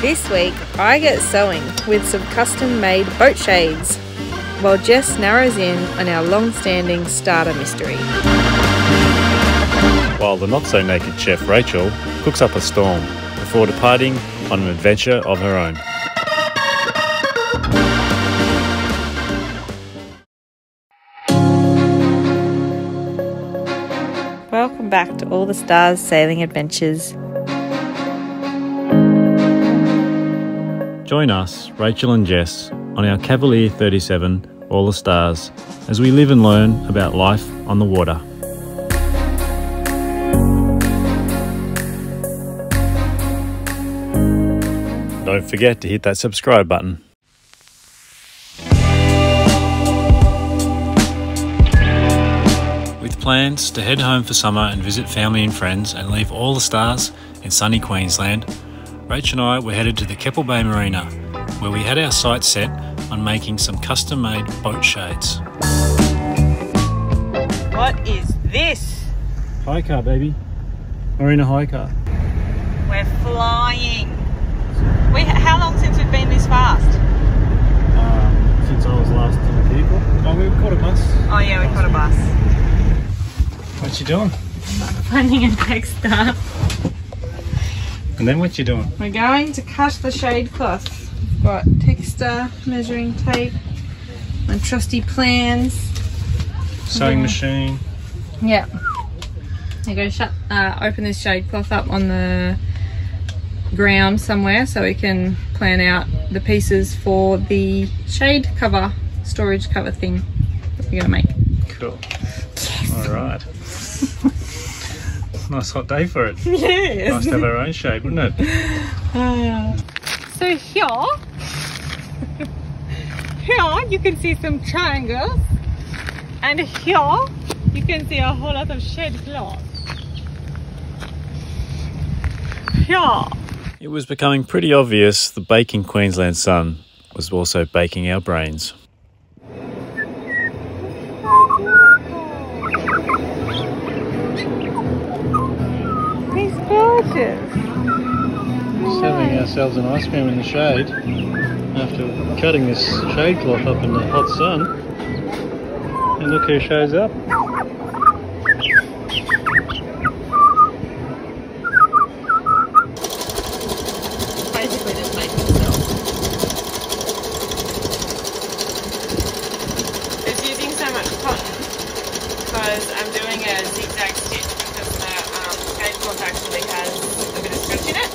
This week I get sewing with some custom made boat shades, while Jess narrows in on our long-standing starter mystery. While the not-so-naked chef Rachel cooks up a storm before departing on an adventure of her own. Welcome back to All the Stars Sailing Adventures. Join us, Rachel and Jess, on our Cavalier 37 All the Stars as we live and learn about life on the water. Don't forget to hit that subscribe button. With plans to head home for summer and visit family and friends and leave all the stars in sunny Queensland, Rach and I were headed to the Keppel Bay Marina, where we had our sights set on making some custom-made boat shades. What is this? High car, baby. Marina high car. We're flying. How long since we've been this fast? Since I was last in the vehicle. Oh, we caught a bus. Oh yeah, we caught a bus. What you doing? Finding a texture. And then what you doing? We're going to cut the shade cloth. We've got texture, measuring tape, my trusty plans. Sewing machine. Yeah. I'm going to open this shade cloth up on the ground somewhere so we can plan out the pieces for the shade cover, storage cover thing that we're going to make. Cool. Yes. All right. Nice hot day for it. Yes. Nice to have our own shade, wouldn't it? So here you can see some triangles, and here you can see a whole lot of shade cloth. Here. It was becoming pretty obvious the baking Queensland sun was also baking our brains. He's gorgeous. Just having ourselves an ice cream in the shade after cutting this shade cloth up in the hot sun. And look who shows up. Basically just making himself. It's using so much cotton because I'm doing a zigzag stitch because the shade cloth actually has a bit of stretch in it.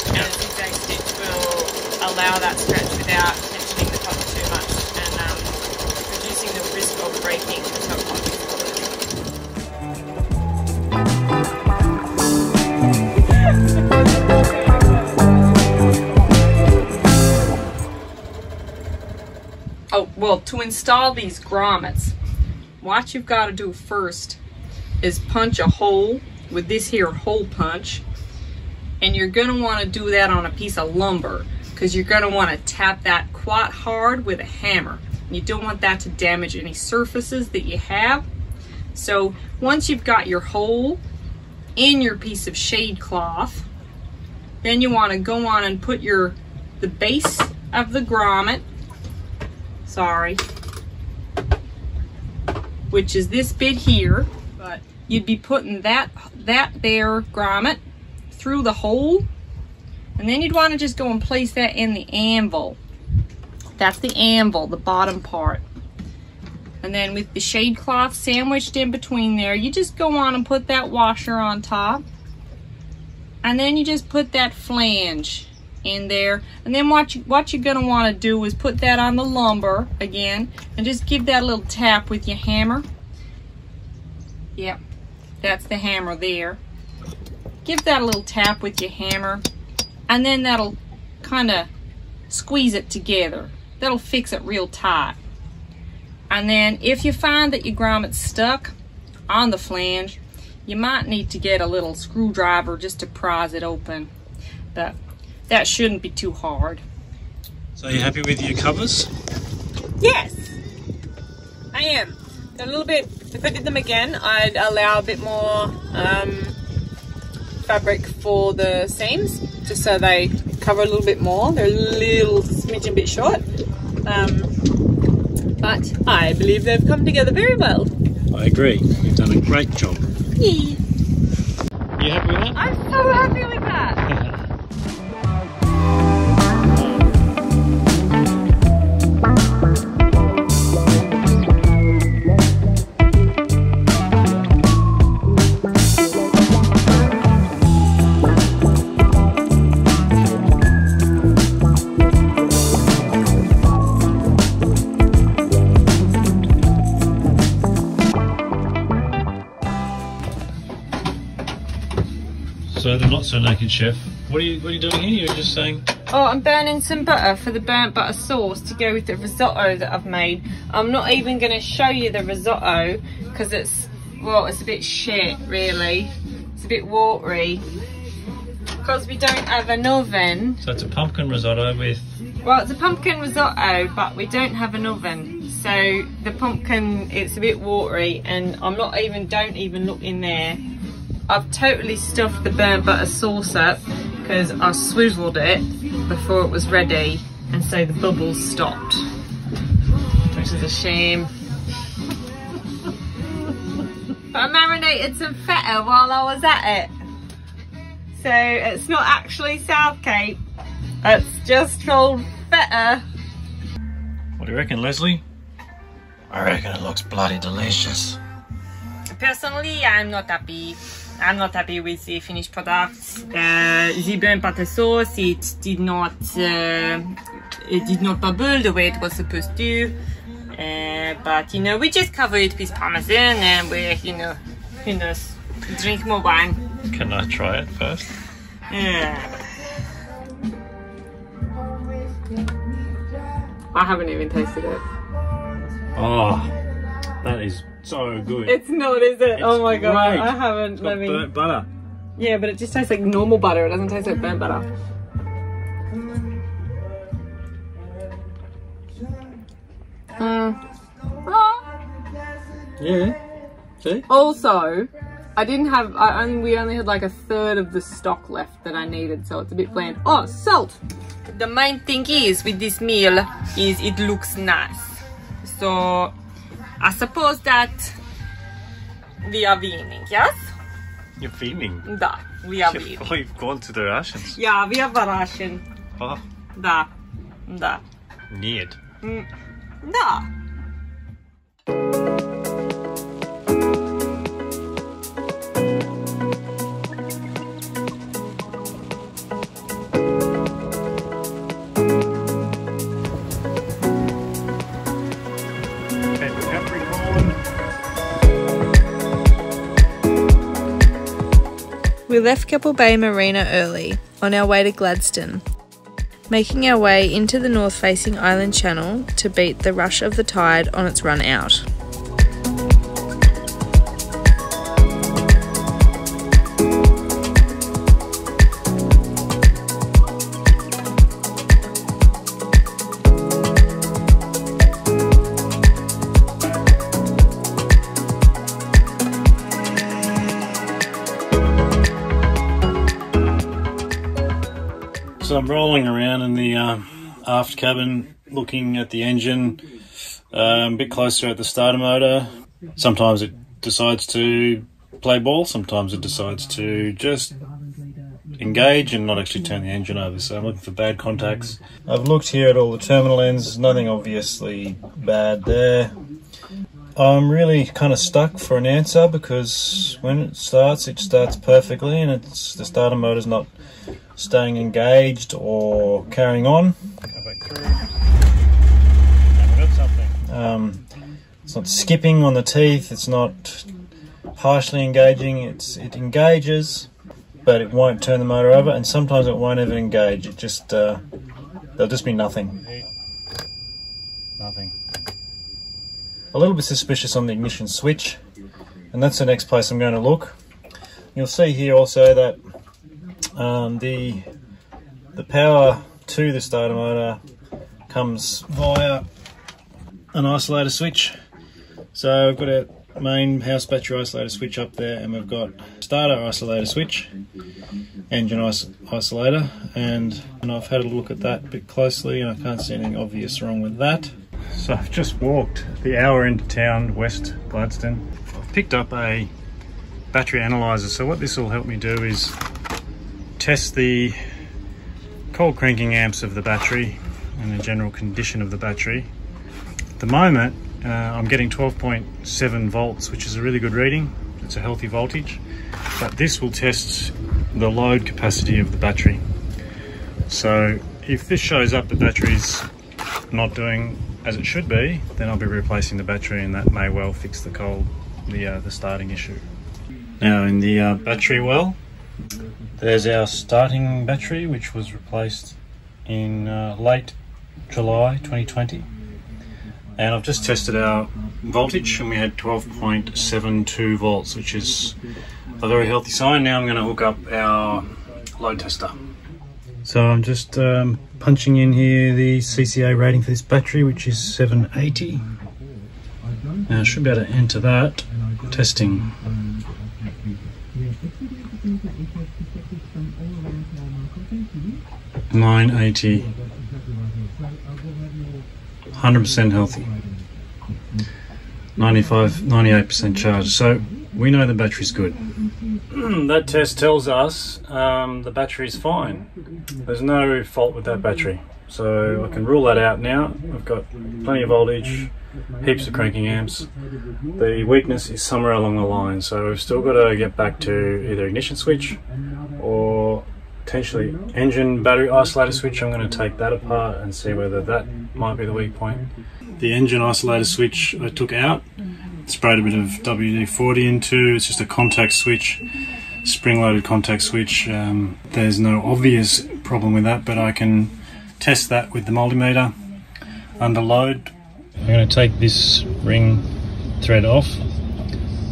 And a zigzag stitch will allow that stretch without tensioning the cotton too much and reducing the risk of breaking the top cotton. Oh, well, to install these grommets, what you've got to do first is punch a hole with this here hole punch, and you're going to want to do that on a piece of lumber because you're going to want to tap that quite hard with a hammer. You don't want that to damage any surfaces that you have. So once you've got your hole in your piece of shade cloth, then you want to go on and put the base of the grommet, which is this bit here, but you'd be putting that there grommet through the hole, and then you'd want to just go and place that in the anvil. That's the anvil, the bottom part. And then with the shade cloth sandwiched in between there, you just go on and put that washer on top, and then you just put that flange in there, and then what you're going to want to do is put that on the lumber again and just give that a little tap with your hammer. Yep, that's the hammer there. Give that a little tap with your hammer, and then that'll kind of squeeze it together. That'll fix it real tight. And then if you find that your grommet's stuck on the flange, you might need to get a little screwdriver just to prise it open, but that shouldn't be too hard. So you happy with your covers? Yes, I am. They're a little bit, if I did them again, I'd allow a bit more fabric for the seams, just so they cover a little bit more. They're a little smidgen bit short. But I believe they've come together very well. I agree. You've done a great job. Yeah. You happy with that? I'm so happy with that. So the not so naked chef, what are you doing here? You're just saying? Oh, I'm burning some butter for the burnt butter sauce to go with the risotto that I've made. I'm not even going to show you the risotto because it's a bit shit really. It's a bit watery because we don't have an oven. So it's a pumpkin risotto with... Well, it's a pumpkin risotto, but we don't have an oven. So the pumpkin, it's a bit watery, and don't even look in there. I've totally stuffed the burnt butter sauce up because I swizzled it before it was ready, and so the bubbles stopped, which is a shame. But I marinated some feta while I was at it. So it's not actually South Cape, it's just old feta. What do you reckon, Leslie? I reckon it looks bloody delicious. Personally, I'm not happy. I'm not happy with the finished product. The burnt butter sauce, it did not bubble the way it was supposed to. But you know, we just cover it with parmesan, and we, you know, who knows, drink more wine. Can I try it first? Yeah. I haven't even tasted it. Oh, that is so good. It's not, is it? It's oh my god, great. I haven't. It's got burnt butter. Yeah, but it just tastes like normal butter. It doesn't taste like burnt butter. Yeah. See? Also, we only had like a third of the stock left that I needed, so it's a bit bland. Oh, salt! The main thing is with this meal is it looks nice. So I suppose that we are winning, yes? You're feeling. Da, we are winning. We've gone to the Russians. Yeah, we are Russian. Oh. Da. Нет. Da. We left Keppel Bay Marina early, on our way to Gladstone, making our way into the north-facing island channel to beat the rush of the tide on its run out. So I'm rolling around in the aft cabin looking at the engine, a bit closer at the starter motor. Sometimes it decides to play ball, sometimes it decides to just engage and not actually turn the engine over, so I'm looking for bad contacts. I've looked here at all the terminal ends, nothing obviously bad there. I'm really kind of stuck for an answer because when it starts perfectly, and the starter motor's not staying engaged or carrying on. Go back through. And we got something. It's not skipping on the teeth, it's not partially engaging, it engages, but it won't turn the motor over, and sometimes it won't even engage. It just, there'll just be nothing. Nothing. A little bit suspicious on the ignition switch, and that's the next place I'm going to look. You'll see here also that the power to the starter motor comes via an isolator switch. So we've got a main house battery isolator switch up there, and we've got starter isolator switch, engine isolator, and I've had a look at that a bit closely and I can't see anything obvious wrong with that. So I've just walked the hour into town, West Gladstone. I've picked up a battery analyzer, so what this will help me do is test the cold cranking amps of the battery and the general condition of the battery. At the moment I'm getting 12.7 volts, which is a really good reading. It's a healthy voltage, but this will test the load capacity of the battery. So if this shows up the battery's not doing as it should be, then I'll be replacing the battery, and that may well fix the starting issue. Now in the battery well, there's our starting battery, which was replaced in late July 2020. And I've just tested our voltage and we had 12.72 volts, which is a very healthy sign. Now I'm going to hook up our load tester. So I'm just punching in here the CCA rating for this battery, which is 780. Now I should be able to enter that. Testing. 980. 100% healthy, 98% charged, so we know the battery's good. That test tells us the battery's fine. There's no fault with that battery, so I can rule that out now. I've got plenty of voltage, heaps of cranking amps. The weakness is somewhere along the line, so we've still got to get back to either ignition switch or potentially engine battery isolator switch. I'm going to take that apart and see whether that might be the weak point. The engine isolator switch I took out, sprayed a bit of WD-40 into. It's just a contact switch, spring-loaded contact switch. There's no obvious problem with that, but I can test that with the multimeter under load. I'm going to take this ring thread off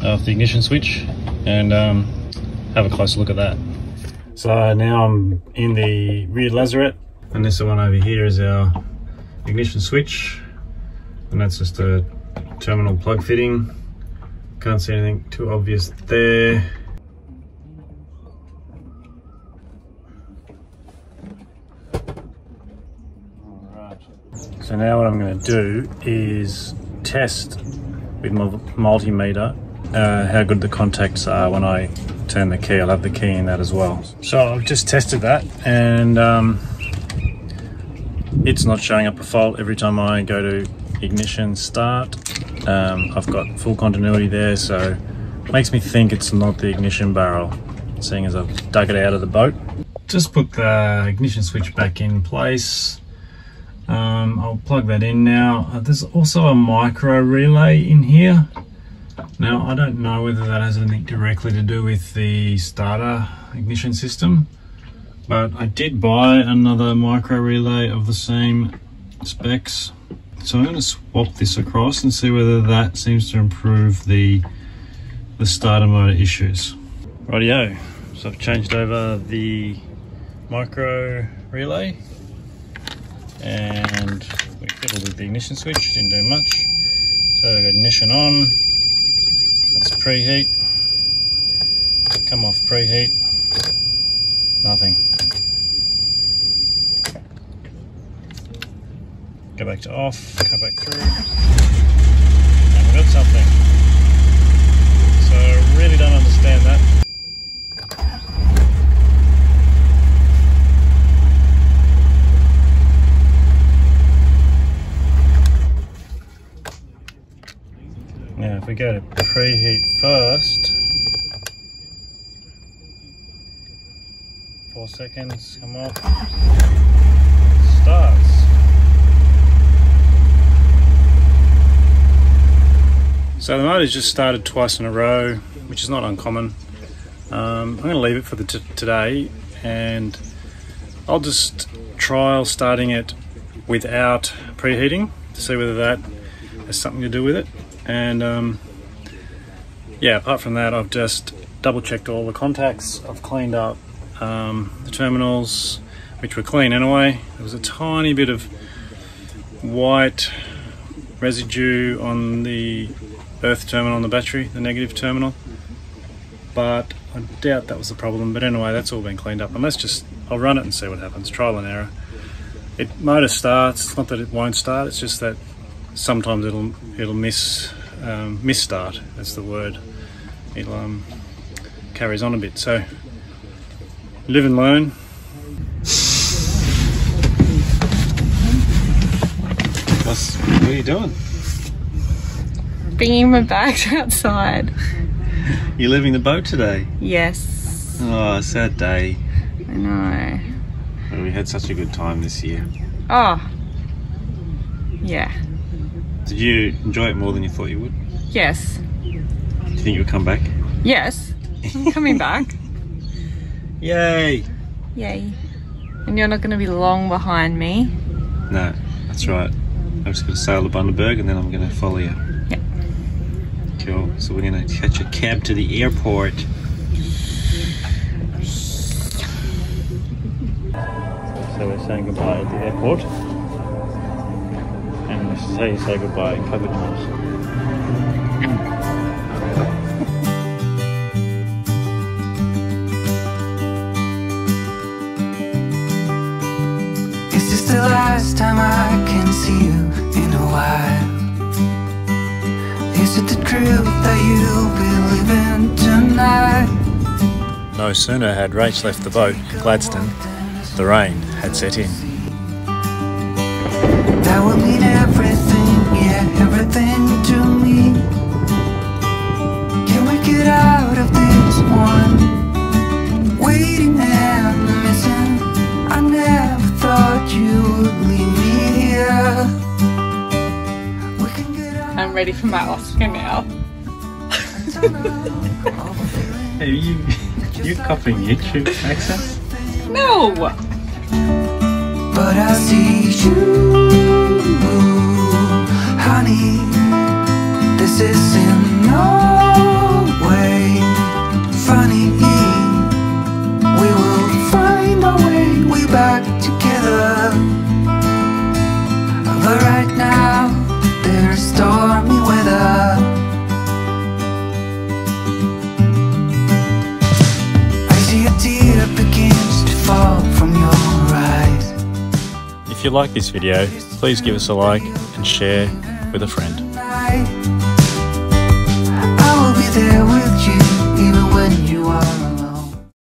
the ignition switch and have a closer look at that. So now I'm in the rear lazarette, and this one over here is our ignition switch, and that's just a terminal plug fitting. Can't see anything too obvious there. Alright, so now what I'm going to do is test with my multimeter how good the contacts are when I turn the key. I'll have the key in that as well. So I've just tested that, and it's not showing up a fault every time I go to ignition start. I've got full continuity there, so it makes me think it's not the ignition barrel, seeing as I've dug it out of the boat. Just put the ignition switch back in place. I'll plug that in now. There's also a micro relay in here. Now, I don't know whether that has anything directly to do with the starter ignition system, but I did buy another micro relay of the same specs. So I'm going to swap this across and see whether that seems to improve the starter motor issues. Rightio, so I've changed over the micro relay and we fiddled with the ignition switch, didn't do much. So I've got ignition on. Let's preheat. Come off preheat. Nothing. Go back to off, come back through. And we've got something. So I really don't understand that. Now if we go to preheat first, 4 seconds, come off, starts. So the motor's just started twice in a row, which is not uncommon. I'm going to leave it for today, and I'll just trial starting it without preheating to see whether that has something to do with it. And yeah, apart from that, I've just double checked all the contacts. I've cleaned up the terminals, which were clean anyway. There was a tiny bit of white residue on the earth terminal on the battery, the negative terminal, but I doubt that was the problem, but anyway, that's all been cleaned up. And I'll run it and see what happens. Trial and error. Motor starts. It's not that it won't start. It's just that sometimes it'll misstart. That's the word. It'll carries on a bit. So live and learn. What are you doing? Bringing my bags outside. You're leaving the boat today? Yes. Oh, sad day. I know. Well, we had such a good time this year. Oh. Yeah. Did you enjoy it more than you thought you would? Yes. Do you think you'll come back? Yes. I'm coming back. Yay! Yay. And you're not going to be long behind me. No, that's right. I'm just going to sail to Bundaberg and then I'm going to follow you. Yep. Cool. So we're going to catch a cab to the airport. So we're saying goodbye at the airport. And this is how you say goodbye in public house. Is this the last time I can see you in a while? Is it the truth that you'll be living tonight? No sooner had Rach left the boat, Gladstone, the rain had set in. That will mean everything, yeah, everything to me. Can we get out of this one? Waiting and missing. I never thought you would leave me here. We can get out. I'm ready for my Oscar now. Hey, you copying YouTube accents? No! But I see you, honey. This is in no way funny. We will find our way back together. But right now, there's stormy weather. I see a tear begins to fall from your eyes. If you like this video, please give us a like and share with a friend. I will be there with you even when you are